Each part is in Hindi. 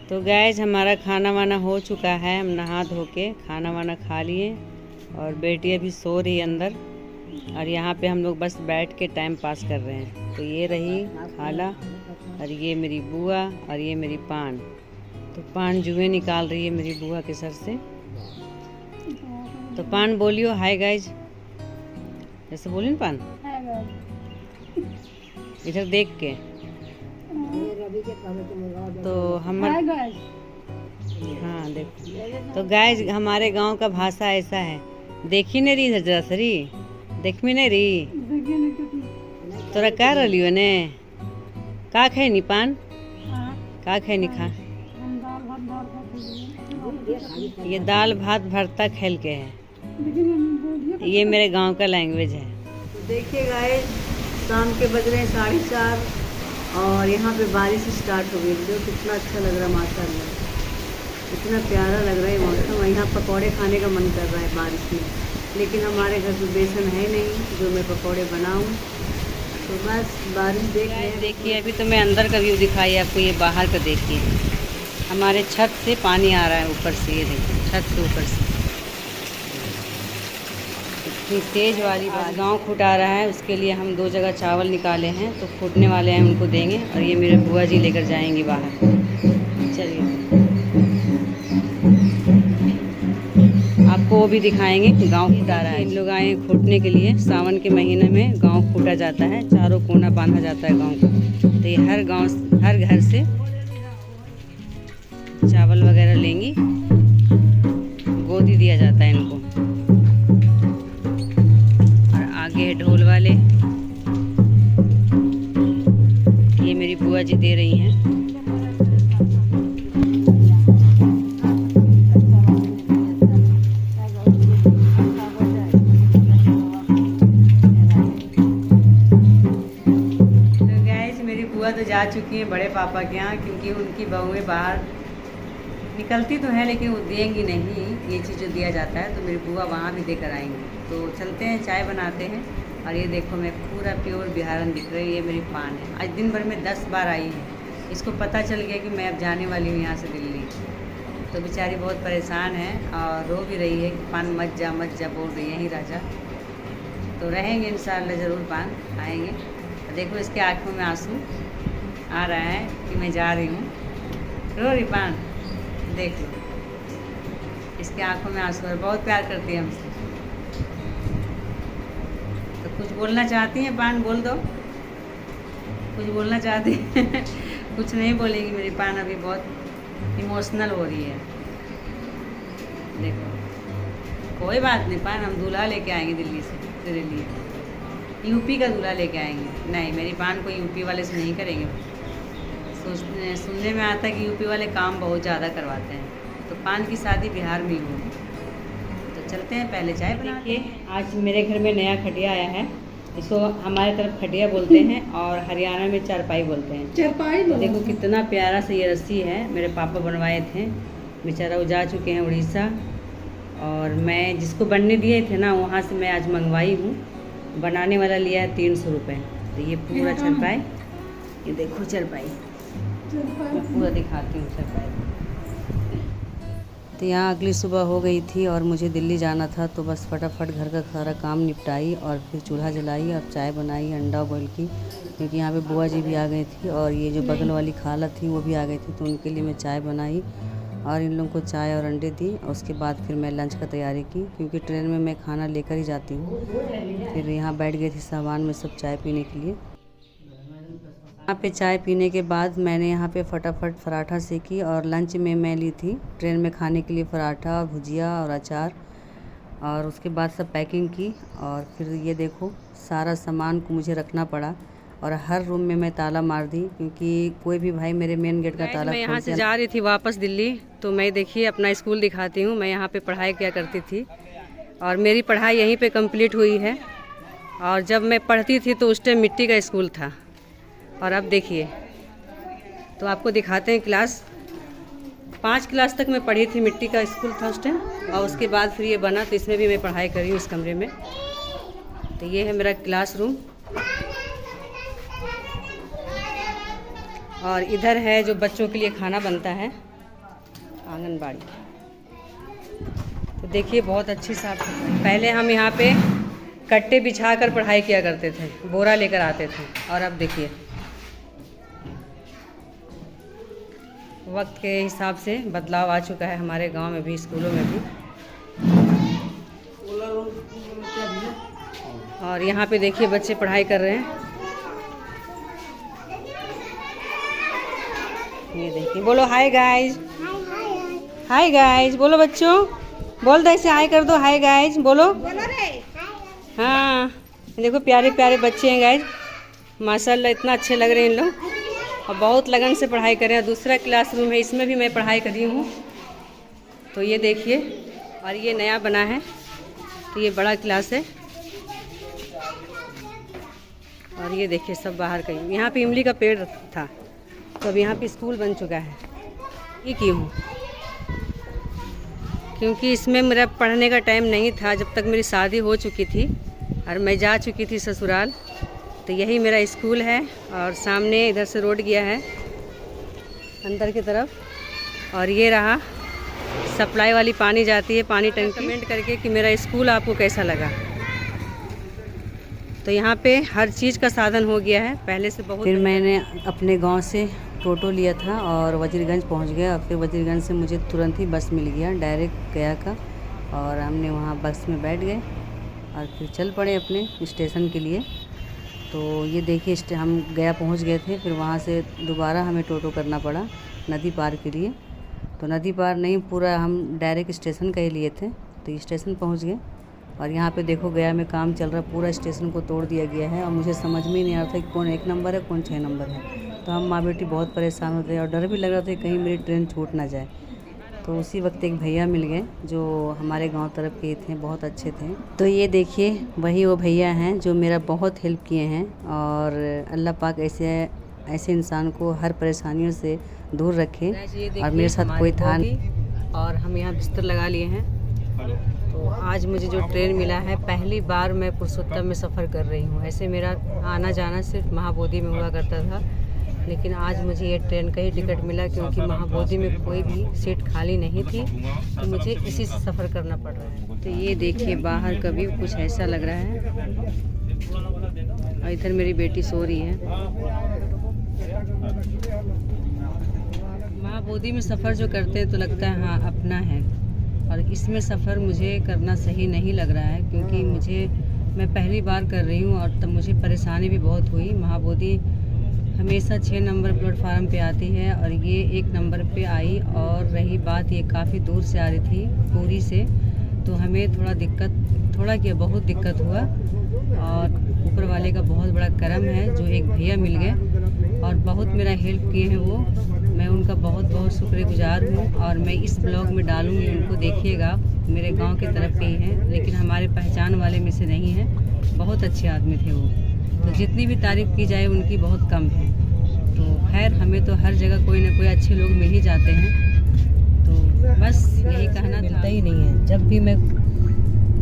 तो गैस हमारा खाना वाना हो चुका है। हम नहा धो के खाना वाना खा लिए और बेटी अभी सो रही है अंदर, और यहाँ पे हम लोग बस बैठ के टाइम पास कर रहे हैं। तो ये रही खाला, और ये मेरी बुआ, और ये मेरी पान। तो पान जुए निकाल रही है मेरी बुआ के सर से। तो पान बोलियो हाय गाइज, जैसे बोली ना पान, इधर देख के। तो हम हाँ देखो, तो गाइज हमारे गांव का भाषा ऐसा है। देखी नहीं रही जरा सरी, देख में नहीं रही तोरा क्या रही हो ने का खाई नी पान, का खाई नी खा। ये दाल भात भरता खेल के है, ये मेरे गांव का लैंग्वेज है। तो देखिए गाइस, शाम के बज रहे हैं 4:30 और यहाँ पे बारिश स्टार्ट हो गई। जो कितना अच्छा लग रहा है माशाल्लाह, इतना प्यारा लग रहा है मौसम। यहाँ पकौड़े खाने का मन कर रहा है बारिश में, लेकिन हमारे घर में बेसन है नहीं जो मैं पकौड़े बनाऊँ। तो बस बारिश देख रहे हैं। देखिए अभी तो मैं अंदर का व्यू दिखाई आपको, ये बाहर का देखिए। हमारे छत से पानी आ रहा है ऊपर से, ये देखिए छत से ऊपर से इतनी तेज़ वाली बात। गाँव फूटा रहा है, उसके लिए हम 2 जगह चावल निकाले हैं, तो फूटने वाले हैं, उनको देंगे। और ये मेरे बुआ जी लेकर जाएंगी बाहर। चलिए आपको वो भी दिखाएंगे कि गाँव फूटा रहा है। इन लोग आए हैं फूटने के लिए। सावन के महीने में गाँव फूटा जाता है, चारों कोना बांधा जाता है गाँव को। तो ये हर घर से चावल वगैरह लेंगी, गोदी दिया जाता है इनको। और आगे ढोल वाले, ये मेरी बुआ जी दे रही हैं। तो गाइस मेरी बुआ तो जा चुकी हैं बड़े पापा के यहाँ, क्योंकि उनकी बहुएं बाहर निकलती तो है लेकिन वो देंगी नहीं ये चीज़ जो दिया जाता है। तो मेरी बुआ वहाँ भी देकर आएंगी। तो चलते हैं, चाय बनाते हैं। और ये देखो मैं पूरा प्योर बिहारन दिख रही है, ये मेरी पान है। आज दिन भर में 10 बार आई है। इसको पता चल गया कि मैं अब जाने वाली हूँ यहाँ से दिल्ली। तो बेचारी बहुत परेशान है और रो भी रही है कि पान मत जा बोल रही है, यहीं रह जा। तो रहेंगे इंशाल्लाह, ज़रूर पान आएंगे। तो देखो इसके आँखों में आंसू आ रहा है कि मैं जा रही हूँ। रो रही पान, देख लो इसके आंखों में आंसू है, बहुत प्यार करती है हमसे। तो कुछ बोलना चाहती हैं पान, बोल दो कुछ बोलना चाहती हैं। कुछ नहीं बोलेगी मेरी पान, अभी बहुत इमोशनल हो रही है। देखो कोई बात नहीं पान, हम दूल्हा लेके आएंगे दिल्ली से तेरे लिए, यूपी का दूल्हा लेके आएंगे। नहीं, मेरी पान को यूपी वाले से नहीं करेंगे। सुनने में आता है कि यूपी वाले काम बहुत ज़्यादा करवाते हैं। तो पान की शादी बिहार में ही होगी। तो चलते हैं, पहले चाय बनाते हैं। आज मेरे घर में नया खटिया आया है। इसको हमारे तरफ खटिया बोलते हैं और हरियाणा में चारपाई बोलते हैं। चारपाई तो देखो कितना प्यारा सा ये रस्सी है, मेरे पापा बनवाए थे। बेचारा वो जा चुके हैं उड़ीसा, और मैं जिसको बनने दिए थे ना वहाँ से मैं आज मंगवाई हूँ। बनाने वाला लिया है 300 रुपये। तो ये पूरा चारपाई, ये देखो चारपाई मैं पूरा दिखाती हूँ चारपाई। तो यहाँ अगली सुबह हो गई थी और मुझे दिल्ली जाना था। तो बस फटाफट घर का सारा काम निपटाई और फिर चूल्हा जलाई और चाय बनाई अंडा बॉईल की, क्योंकि यहाँ पे बुआ जी भी आ गई थी और ये जो बगल वाली खाला थी वो भी आ गई थी। तो उनके लिए मैं चाय बनाई और इन लोगों को चाय और अंडे दी। और उसके बाद फिर मैं लंच का तैयारी की, क्योंकि ट्रेन में मैं खाना लेकर ही जाती हूँ। फिर यहाँ बैठ गई थी सामान में सब चाय पीने के लिए। यहाँ पे चाय पीने के बाद मैंने यहाँ पे फटाफट पराठा सेकी, और लंच में मैं ली थी ट्रेन में खाने के लिए पराठा, भुजिया और अचार। और उसके बाद सब पैकिंग की, और फिर ये देखो सारा सामान को मुझे रखना पड़ा। और हर रूम में मैं ताला मार दी, क्योंकि कोई भी भाई मेरे मेन गेट का ताला। मैं यहाँ से जा रही थी वापस दिल्ली, तो मैं देखिए अपना स्कूल दिखाती हूँ। मैं यहाँ पे पढ़ाई किया करती थी और मेरी पढ़ाई यहीं पे कंप्लीट हुई है। और जब मैं पढ़ती थी तो उस टाइम मिट्टी का स्कूल था, और अब देखिए। तो आपको दिखाते हैं क्लास। 5 क्लास तक मैं पढ़ी थी, मिट्टी का स्कूल था उस टाइम, और उसके बाद फिर ये बना। तो इसमें भी मैं पढ़ाई करी हूँ इस कमरे में। तो ये है मेरा क्लासरूम, और इधर है जो बच्चों के लिए खाना बनता है। आंगनबाड़ी। तो देखिए बहुत अच्छी साफ सफाई। पहले हम यहाँ पे कट्टे बिछा कर पढ़ाई किया करते थे, बोरा लेकर आते थे, और अब देखिए वक्त के हिसाब से बदलाव आ चुका है हमारे गांव में भी, स्कूलों में भी। और यहाँ पे देखिए बच्चे पढ़ाई कर रहे हैं। ये देखिए, बोलो हाय गाइज, हाय गाइज बोलो बच्चों, बोल दो ऐसे, हाय कर दो, हाय गाइज बोलो। हाँ देखो प्यारे प्यारे बच्चे हैं गाइज, माशाल्लाह इतना अच्छे लग रहे हैं इन लोग, और बहुत लगन से पढ़ाई कर रहे हैं। दूसरा क्लासरूम है, इसमें भी मैं पढ़ाई करी हूँ। तो ये देखिए, और ये नया बना है, तो ये बड़ा क्लास है। और ये देखिए सब बाहर का, यहाँ पे इमली का पेड़ था, तो अब यहाँ पे स्कूल बन चुका है। ये क्यों? क्योंकि इसमें मेरा पढ़ने का टाइम नहीं था, जब तक मेरी शादी हो चुकी थी और मैं जा चुकी थी ससुराल। तो यही मेरा स्कूल है, और सामने इधर से रोड गया है अंदर की तरफ, और ये रहा सप्लाई वाली पानी जाती है, पानी टंकी। कमेंट करके कि मेरा स्कूल आपको कैसा लगा। तो यहाँ पे हर चीज़ का साधन हो गया है पहले से बहुत। फिर मैंने अपने गांव से टोटो लिया था और वजीरगंज पहुँच गया, और फिर वजीरगंज से मुझे तुरंत ही बस मिल गया डायरेक्ट गया का, और हमने वहाँ बस में बैठ गए और फिर चल पड़े अपने स्टेशन के लिए। तो ये देखिए हम गया पहुँच गए थे, फिर वहाँ से दोबारा हमें टोटो करना पड़ा नदी पार के लिए। तो नदी पार नहीं, पूरा हम डायरेक्ट स्टेशन का ही लिए थे। तो स्टेशन पहुँच गए, और यहाँ पे देखो गया में काम चल रहा है, पूरा स्टेशन को तोड़ दिया गया है, और मुझे समझ में ही नहीं आ रहा था कि कौन 1 नंबर है कौन 6 नंबर है। तो हम माँ बेटी बहुत परेशान होते हैं, और डर भी लग रहा था कहीं मेरी ट्रेन छूट ना जाए। तो उसी वक्त एक भैया मिल गए जो हमारे गांव तरफ के थे, बहुत अच्छे थे। तो ये देखिए वही वो भैया हैं जो मेरा बहुत हेल्प किए हैं, और अल्लाह पाक ऐसे इंसान को हर परेशानियों से दूर रखे। और मेरे साथ कोई था नहीं, और हम यहाँ बिस्तर लगा लिए हैं। तो आज मुझे जो ट्रेन मिला है, पहली बार मैं पुरुषोत्तम में सफ़र कर रही हूँ। ऐसे मेरा आना जाना सिर्फ महाबोधि में हुआ करता था, लेकिन आज मुझे ये ट्रेन का ही टिकट मिला, क्योंकि महाबोधि में कोई भी सीट खाली नहीं थी, तो मुझे इसी से सफ़र करना पड़ रहा है। तो ये देखिए बाहर का व्यू कुछ ऐसा लग रहा है, और इधर मेरी बेटी सो रही है। महाबोधि में सफ़र जो करते हैं तो लगता है हाँ अपना है, और इसमें सफ़र मुझे करना सही नहीं लग रहा है, क्योंकि मैं पहली बार कर रही हूँ, और तब मुझे परेशानी भी बहुत हुई। महाबोधि हमेशा 6 नंबर प्लेटफार्म पे आती है, और ये 1 नंबर पे आई। और रही बात, ये काफ़ी दूर से आ रही थी पूरी से, तो हमें थोड़ा क्या बहुत दिक्कत हुआ। और ऊपर वाले का बहुत बड़ा करम है जो एक भैया मिल गए और बहुत मेरा हेल्प किए हैं वो, मैं उनका बहुत बहुत शुक्रगुजार हूँ। और मैं इस ब्लॉग में डालूँगी, उनको देखिएगा, मेरे गांव की तरफ के ही हैं, लेकिन हमारे पहचान वाले में से नहीं हैं। बहुत अच्छे आदमी थे वो, तो जितनी भी तारीफ़ की जाए उनकी बहुत कम है। तो खैर हमें तो हर जगह कोई ना कोई अच्छे लोग मिल ही जाते हैं, तो बस यही कहना मिलता ही नहीं है। जब भी मैं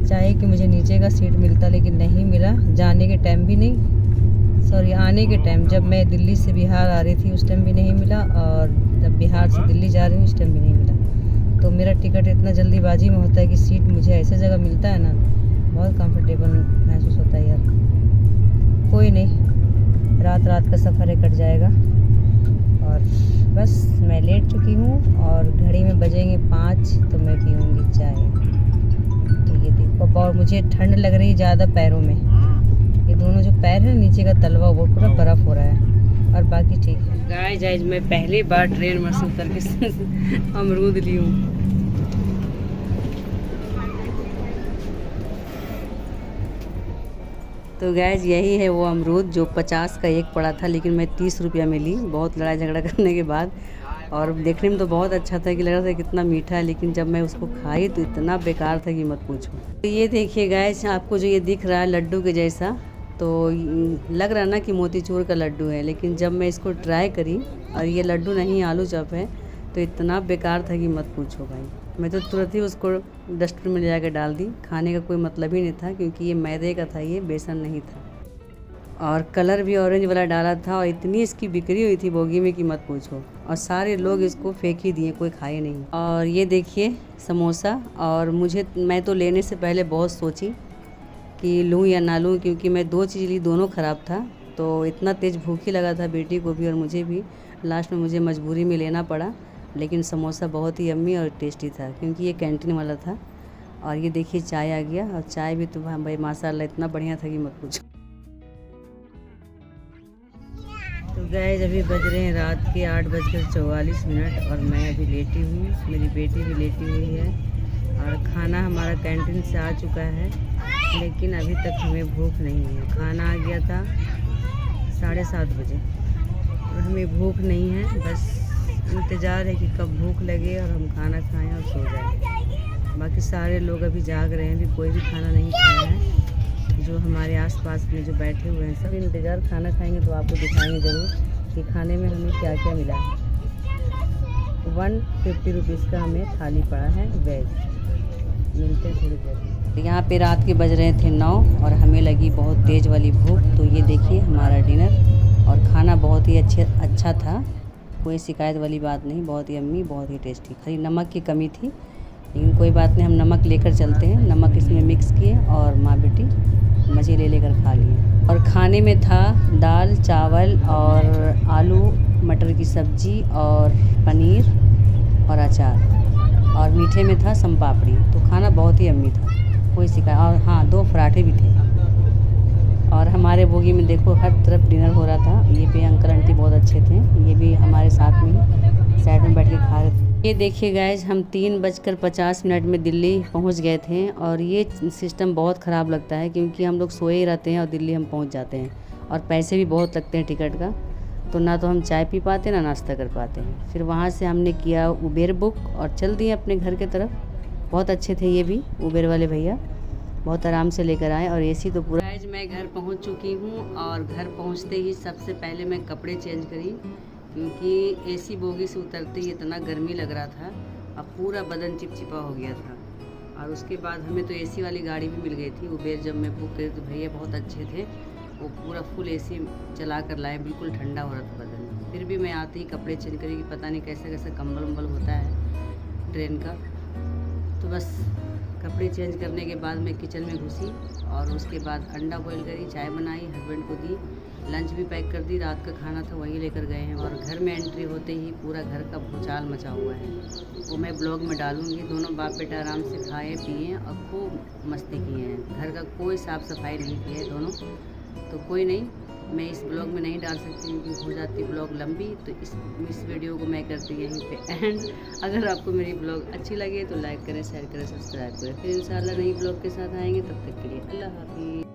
चाहे कि मुझे नीचे का सीट मिलता, लेकिन नहीं मिला, जाने के टाइम भी नहीं, सॉरी आने के टाइम, जब मैं दिल्ली से बिहार आ रही थी उस टाइम भी नहीं मिला, और जब बिहार से दिल्ली जा रही हूँ उस टाइम भी नहीं मिला। तो मेरा टिकट इतना जल्दीबाजी में होता है कि सीट मुझे ऐसे जगह मिलता है ना, बहुत कंफर्टेबल महसूस होता है यार। कोई नहीं, रात का सफ़र है, कट जाएगा। और बस मैं लेट चुकी हूँ, और घड़ी में बजेंगे 5, तो मैं पीऊँगी चाय। तो ये देखो, और मुझे ठंड लग रही ज़्यादा पैरों में, ये दोनों जो पैर हैं नीचे का तलवा वो पूरा बर्फ़ हो रहा है, और बाकी ठीक है। गाइस मैं पहली बार ट्रेन में से उतर के अमरूद ली हूँ। तो गाइस यही है वो अमरूद जो 50 का एक पड़ा था, लेकिन मैं 30 रुपया में ली, बहुत लड़ाई झगड़ा करने के बाद। और देखने में तो बहुत अच्छा था कि लग रहा था कितना मीठा है, लेकिन जब मैं उसको खाई तो इतना बेकार था कि मत पूछो। तो ये देखिए गाइस, आपको जो ये दिख रहा है लड्डू के जैसा, तो लग रहा ना कि मोतीचूर का लड्डू है, लेकिन जब मैं इसको ट्राई करी और ये लड्डू नहीं आलू चप है, तो इतना बेकार था कि मत पूछो भाई। मैं तो तुरंत ही उसको डस्टबिन में ले जाकर डाल दी, खाने का कोई मतलब ही नहीं था, क्योंकि ये मैदे का था, ये बेसन नहीं था। और कलर भी ऑरेंज वाला डाला था और इतनी इसकी बिक्री हुई थी बोगी में कि मत पूछो। और सारे लोग इसको फेंक ही दिए, कोई खाए नहीं। और ये देखिए समोसा। और मैं तो लेने से पहले बहुत सोची कि लूँ या ना लूँ, क्योंकि मैं 2 चीज़ ली, दोनों ख़राब था। तो इतना तेज़ भूख ही लगा था बेटी को भी और मुझे भी। लास्ट में मुझे मजबूरी में लेना पड़ा। लेकिन समोसा बहुत ही यम्मी और टेस्टी था, क्योंकि ये कैंटीन वाला था। और ये देखिए चाय आ गया, और चाय भी तो भाई माशाल्लाह इतना बढ़िया था कि मत पूछो। तो गाइस अभी बज रहे हैं रात के 8:44 और मैं अभी लेटी हुई, मेरी बेटी भी लेटी हुई है। और खाना हमारा कैंटीन से आ चुका है, लेकिन अभी तक हमें भूख नहीं है। खाना आ गया था 7:30 बजे और हमें भूख नहीं है। बस इंतज़ार है कि कब भूख लगे और हम खाना खाएं और सो जाएं। बाकी सारे लोग अभी जाग रहे हैं, अभी कोई भी खाना नहीं खाया है। जो हमारे आसपास में जो बैठे हुए हैं सब इंतज़ार, खाना खाएंगे तो आपको दिखाएंगे ज़रूर कि खाने में हमें क्या क्या मिला है। 150 रुपीज़ का हमें थाली पड़ा है वेज। मिलते हैं थोड़ी देर। यहाँ पे रात के बज रहे थे 9 और हमें लगी बहुत तेज़ वाली भूख। तो ये देखिए हमारा डिनर, और खाना बहुत ही अच्छा था, कोई शिकायत वाली बात नहीं। बहुत ही यम्मी, बहुत ही टेस्टी। खाली नमक की कमी थी, लेकिन कोई बात नहीं, हम नमक लेकर चलते हैं। नमक इसमें मिक्स किए और माँ बेटी मज़े लेकर खा लिए। और खाने में था दाल चावल और आलू मटर की सब्ज़ी और पनीर और अचार, और मीठे में था सम पापड़ी। तो खाना बहुत ही यम्मी था, कोई शिकायत। और हाँ 2 पराठे भी थे। और हमारे बोगी में देखो हर तरफ डिनर हो रहा था। ये भी अंकल आंटी बहुत अच्छे थे, ये भी हमारे साथ में साइड में बैठ के खा रहे थे। ये देखिए गाइज, हम 3:50 में दिल्ली पहुंच गए थे। और ये सिस्टम बहुत ख़राब लगता है, क्योंकि हम लोग सोए ही रहते हैं और दिल्ली हम पहुंच जाते हैं। और पैसे भी बहुत लगते हैं टिकट का, तो ना तो हम चाय पी पाते ना नाश्ता कर पाते हैं। फिर वहाँ से हमने किया उबेर बुक और चल दिए अपने घर के तरफ। बहुत अच्छे थे ये भी उबेर वाले भैया, बहुत आराम से लेकर आए। और एसी तो पूरा। गाइज मैं घर पहुंच चुकी हूं, और घर पहुंचते ही सबसे पहले मैं कपड़े चेंज करी, क्योंकि एसी बोगी से उतरते ही इतना गर्मी लग रहा था, अब पूरा बदन चिपचिपा हो गया था। और उसके बाद हमें तो एसी वाली गाड़ी भी मिल गई थी। उबेर जब मैं बुक करी तो भैया बहुत अच्छे थे, वो पूरा फुल एसी चला कर लाए, बिल्कुल ठंडा हो रहा था बदन। फिर भी मैं आते ही कपड़े चेंज करी कि पता नहीं कैसा कैसा कंबल उम्बल होता है ट्रेन का। तो बस कपड़े चेंज करने के बाद मैं किचन में घुसी, और उसके बाद अंडा बॉईल करी, चाय बनाई, हस्बैंड को दी, लंच भी पैक कर दी। रात का खाना था वही लेकर गए हैं। और घर में एंट्री होते ही पूरा घर का भूचाल मचा हुआ है, वो मैं ब्लॉग में डालूंगी। दोनों बाप बेटा आराम से खाए पिए और खूब मस्ती किए हैं। घर का कोई साफ़ सफाई नहीं की है दोनों। तो कोई नहीं, मैं इस ब्लॉग में नहीं डाल सकती क्योंकि हो जाती ब्लॉग लंबी। तो इस वीडियो को मैं करती यहीं पे एंड। अगर आपको मेरी ब्लॉग अच्छी लगे तो लाइक करें, शेयर करें, सब्सक्राइब करें। फिर इंशाल्लाह नई ब्लॉग के साथ आएंगे, तब तक के लिए अल्लाह हाफिज़।